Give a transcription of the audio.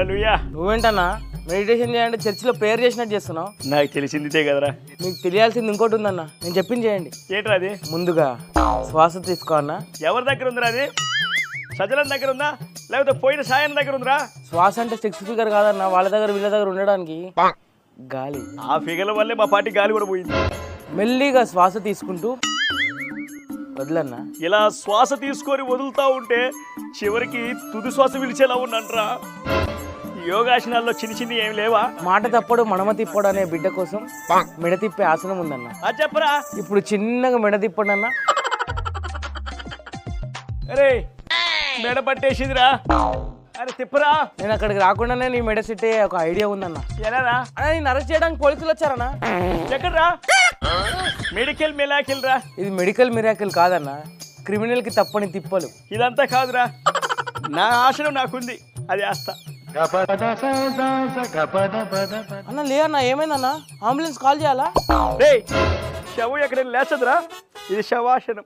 హల్లెలూయా. నువ్వేంటన్నా meditation చేయండి చర్చిలో prayer చేసినట్టు చేస్తున్నావు. నాకు తెలిసిందితే కదరా. మీకు తెలియాల్సింది ఇంకోటి ఉందన్న, నేను చెప్పింది చేయండి. ఏంట్రా అది? ముందుగా శ్వాస తీసుకో అన్న. ఎవరి దగ్గర ఉందిరా అది? సజలం దగ్గర ఉందా లేకపోతే పోయిన సాయం దగ్గర ఉందిరా? శ్వాస అంటే సిక్స్ ఫిగర్ కాదన్న, వాళ్ళ దగ్గర వీళ్ళ దగ్గర ఉండడానికి గాలి. ఆ ఫిగర్ల వల్లే మా పార్టీ గాలి కూడా పోయింది. మెల్లిగా శ్వాస తీసుకుంటూ వదలన్నా. ఇలా శ్వాస తీసుకొని వదులుతా ఉంటే చివరికి తుది శ్వాస పిలిచేలా ఉన్నట్రా. యోగాసనాల్లో చిన్న చిన్న ఏం లేవా? మాట తప్పడు మడమ తిప్పడు అనే బిడ్డ కోసం మెడ తిప్పే ఆసనం ఉందన్న. అది చెప్పరా. ఇప్పుడు చిన్నగా మెడ తిప్పండి అన్న. అరే మెడ పట్టేసిందిరా. అరే తిప్పరా. నేను అక్కడికి రాకుండానే నీ మెడ సెట్ అయ్యే ఒక ఐడియా ఉందన్న. ఎలారా? నేను అరెస్ట్ చేయడానికి పోలీసులు వచ్చారన్నా. ఎక్కడ్రా? మెడికల్ మిరాకిల్ రా. ఇది మెడికల్ మిరాకిల్ కాదన్న, క్రిమినల్ కి తప్పని తిప్పలు. ఇదంతా కాదురా, నా ఆశనం నాకుంది, అది వేస్తా. అన్న లే అన్న, ఏమైందన్నా? అంబులెన్స్ కాల్ చేయాలా? రే శవం ఎక్కడ లేచదురా, ఇది శవాసనం.